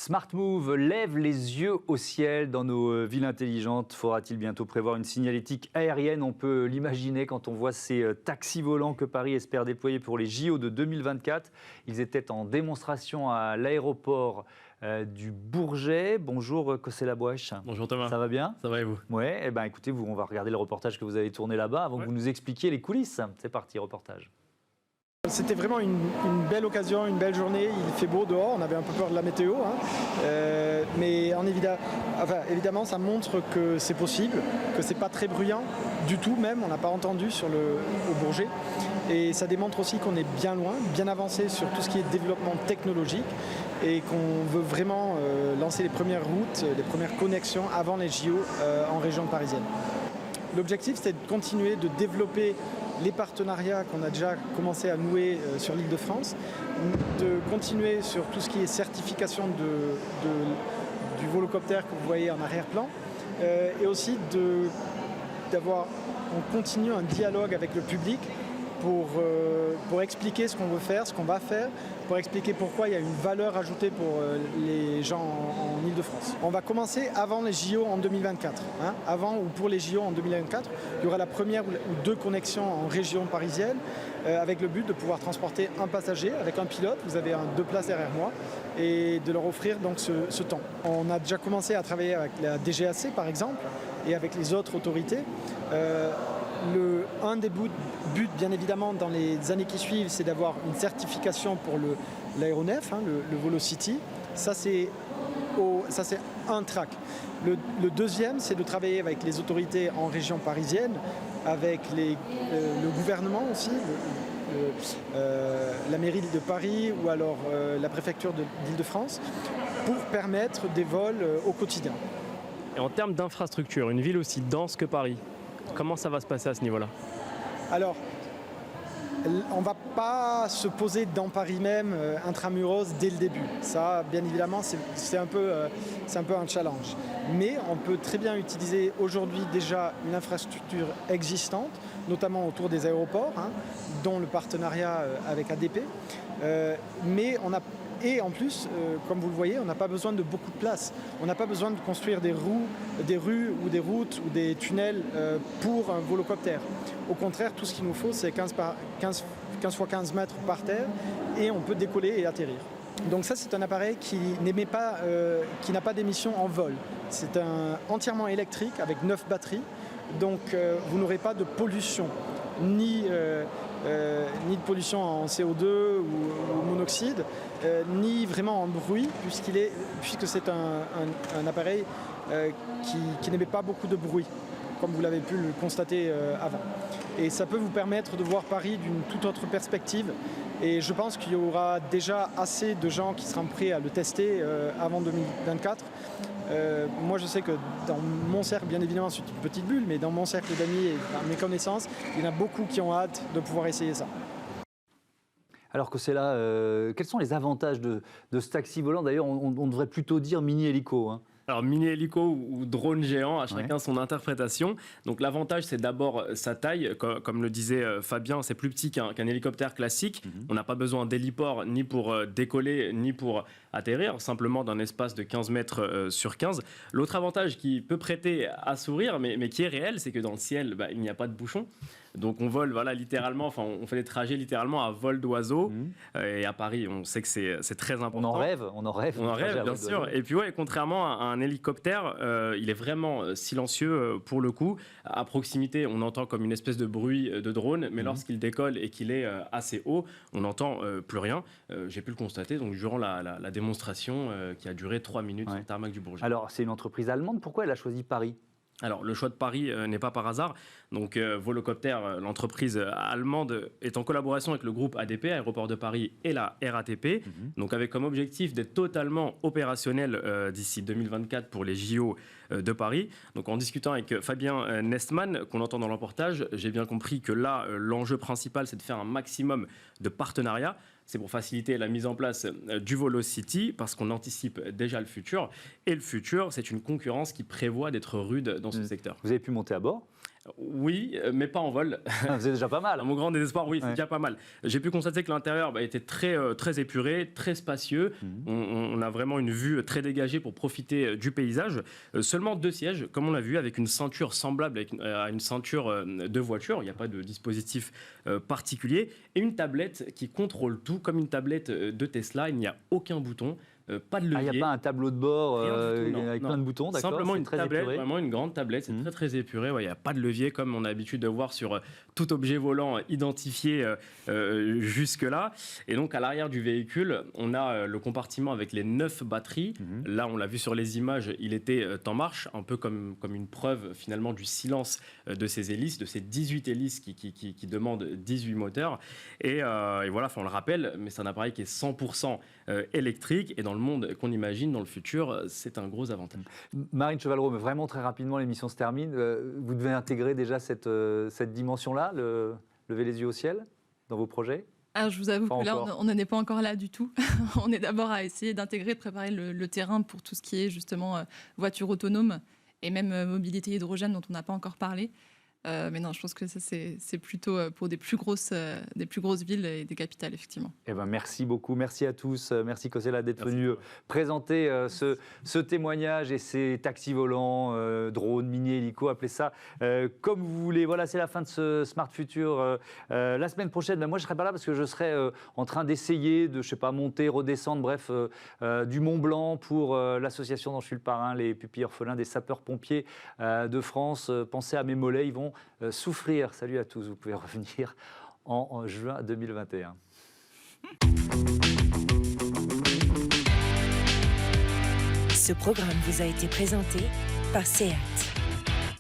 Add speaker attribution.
Speaker 1: Smart Move lève les yeux au ciel dans nos villes intelligentes. Faudra-t-il bientôt prévoir une signalétique aérienne? On peut l'imaginer quand on voit ces taxis volants que Paris espère déployer pour les JO de 2024. Ils étaient en démonstration à l'aéroport du Bourget. Bonjour Cossé Labouèche.
Speaker 2: Bonjour Thomas.
Speaker 1: Ça va bien?
Speaker 2: Ça va et vous?
Speaker 1: Ouais, écoutez, on va regarder le reportage que vous avez tourné là-bas avant que vous nous expliquiez les coulisses. C'est parti, reportage.
Speaker 3: C'était vraiment une belle occasion, une belle journée. Il fait beau dehors, on avait un peu peur de la météo, mais évidemment ça montre que c'est possible, que c'est pas très bruyant du tout même, on n'a pas entendu au Bourget. Et ça démontre aussi qu'on est bien loin, bien avancé sur tout ce qui est développement technologique et qu'on veut vraiment lancer les premières routes, les premières connexions avant les JO en région parisienne. L'objectif, c'est de continuer de développer les partenariats qu'on a déjà commencé à nouer sur l'Île-de-France, de continuer sur tout ce qui est certification du volocoptère que vous voyez en arrière-plan, et aussi d'avoir en continu un dialogue avec le public pour expliquer ce qu'on veut faire, ce qu'on va faire, pour expliquer pourquoi il y a une valeur ajoutée pour les gens en Île-de-France. On va commencer avant les JO en 2024. Avant ou pour les JO en 2024, il y aura la première ou deux connexions en région parisienne avec le but de pouvoir transporter un passager avec un pilote. Vous avez deux places derrière moi et de leur offrir donc ce temps. On a déjà commencé à travailler avec la DGAC par exemple et avec les autres autorités. Un des buts, bien évidemment, dans les années qui suivent, c'est d'avoir une certification pour l'aéronef, le Volocity. Ça, c'est un track. Le deuxième, c'est de travailler avec les autorités en région parisienne, avec le gouvernement aussi, la mairie de Paris ou alors la préfecture d'Île-de-France, pour permettre des vols au quotidien.
Speaker 2: Et en termes d'infrastructure, une ville aussi dense que Paris, comment ça va se passer à ce niveau-là?
Speaker 3: Alors, on ne va pas se poser dans Paris même, intramuros, dès le début. Ça, bien évidemment, c'est un peu un challenge. Mais on peut très bien utiliser aujourd'hui déjà une infrastructure existante, notamment autour des aéroports, dont le partenariat avec ADP. Et en plus, comme vous le voyez, on n'a pas besoin de beaucoup de place. On n'a pas besoin de construire des rues ou des routes ou des tunnels pour un volocoptère. Au contraire, tout ce qu'il nous faut, c'est 15 x 15 mètres par terre et on peut décoller et atterrir. Donc ça, c'est un appareil qui n'a pas d'émission en vol. C'est entièrement électrique avec 9 batteries. Donc vous n'aurez pas de pollution, ni de pollution en CO2 ou monoxyde, ni vraiment en bruit, puisque c'est un appareil qui n'émet pas beaucoup de bruit, comme vous l'avez pu le constater avant. Et ça peut vous permettre de voir Paris d'une toute autre perspective. Et je pense qu'il y aura déjà assez de gens qui seront prêts à le tester avant 2024. Moi, je sais que dans mon cercle, bien évidemment, c'est une petite bulle, mais dans mon cercle d'amis et dans mes connaissances, il y en a beaucoup qui ont hâte de pouvoir essayer ça.
Speaker 1: Alors que c'est là, quels sont les avantages de ce taxi volant? D'ailleurs, on devrait plutôt dire mini-hélico.
Speaker 2: Alors, mini-hélico ou drone géant, à chacun son interprétation. Donc, l'avantage, c'est d'abord sa taille. Comme le disait Fabien, c'est plus petit qu'un hélicoptère classique. On n'a pas besoin d'héliport ni pour décoller, ni pour atterrir, simplement d'un espace de 15 mètres sur 15. L'autre avantage qui peut prêter à sourire, mais qui est réel, c'est que dans le ciel, il n'y a pas de bouchon. Donc, on vole littéralement, on fait des trajets littéralement à vol d'oiseau. Et à Paris, on sait que c'est très important.
Speaker 1: On en rêve,
Speaker 2: bien sûr. Et puis, contrairement à un hélicoptère, il est vraiment silencieux pour le coup. À proximité, on entend comme une espèce de bruit de drone, mais lorsqu'il décolle et qu'il est assez haut, on n'entend plus rien. J'ai pu le constater durant la démonstration qui a duré 3 minutes sur le tarmac du Bourget.
Speaker 1: Alors, c'est une entreprise allemande. Pourquoi elle a choisi Paris ?
Speaker 2: Alors, le choix de Paris n'est pas par hasard. Donc, Volocopter, l'entreprise allemande, est en collaboration avec le groupe ADP, Aéroports de Paris, et la RATP. Donc, avec comme objectif d'être totalement opérationnel d'ici 2024 pour les JO de Paris. Donc, en discutant avec Fabien Nestmann, qu'on entend dans le reportage, j'ai bien compris que là, l'enjeu principal, c'est de faire un maximum de partenariats. C'est pour faciliter la mise en place du Volocity, parce qu'on anticipe déjà le futur. Et le futur, c'est une concurrence qui prévoit d'être rude dans ce secteur.
Speaker 1: Vous avez pu monter à bord ?
Speaker 2: Oui, mais pas en vol.
Speaker 1: C'est déjà pas mal.
Speaker 2: À mon grand désespoir, oui, c'est
Speaker 1: Ouais.
Speaker 2: déjà pas mal. J'ai pu constater que l'intérieur était très épuré, très spacieux. On a vraiment une vue très dégagée pour profiter du paysage. Seulement 2 sièges, comme on l'a vu, avec une ceinture semblable à une ceinture de voiture. Il n'y a pas de dispositif particulier. Et une tablette qui contrôle tout, comme une tablette de Tesla. Il n'y a aucun bouton. Pas de levier.
Speaker 1: Il n'y a pas un tableau de bord
Speaker 2: Rien du tout, non,
Speaker 1: avec
Speaker 2: non.
Speaker 1: plein de boutons, d'accord?
Speaker 2: Simplement
Speaker 1: C'est
Speaker 2: une
Speaker 1: très
Speaker 2: tablette,
Speaker 1: épuré.
Speaker 2: vraiment une grande tablette, c'est très très épuré. Il n'y a pas de levier comme on a l'habitude de voir sur tout objet volant identifié jusque-là. Et donc à l'arrière du véhicule, on a le compartiment avec les 9 batteries. Là, on l'a vu sur les images, il était en marche, un peu comme une preuve finalement du silence de ces hélices, de ces 18 hélices qui demandent 18 moteurs. Et voilà, on le rappelle, mais c'est un appareil qui est 100% électrique. Et dans le monde qu'on imagine dans le futur, c'est un gros avantage.
Speaker 1: Marine Chevalreau, mais vraiment très rapidement, l'émission se termine. Vous devez intégrer déjà cette dimension-là, lever les yeux au ciel, dans vos projets?
Speaker 4: Alors, je vous avoue
Speaker 1: Pas
Speaker 4: que là,
Speaker 1: encore.
Speaker 4: on n'en est pas encore là du tout. On est d'abord à essayer d'intégrer, de préparer le terrain pour tout ce qui est justement voiture autonome et même mobilité hydrogène dont on n'a pas encore parlé. Mais non, je pense que ça, c'est plutôt pour des plus grosses villes et des capitales, effectivement.
Speaker 1: Eh ben, merci beaucoup, merci à tous, merci Cosella d'être
Speaker 2: Merci.
Speaker 1: venu présenter ce témoignage et ces taxis volants, drones, mini hélico, appelez ça comme vous voulez. Voilà, c'est la fin de ce Smart Future. La semaine prochaine, moi je serai pas là parce que je serai en train d'essayer de, je sais pas, monter, redescendre, bref, du Mont Blanc pour l'association dont je suis le parrain, les pupilles orphelins des sapeurs-pompiers de France. Pensez à mes mollets, ils vont souffrir. Salut à tous, vous pouvez revenir en juin 2021.
Speaker 5: Ce programme vous a été présenté par SEAT.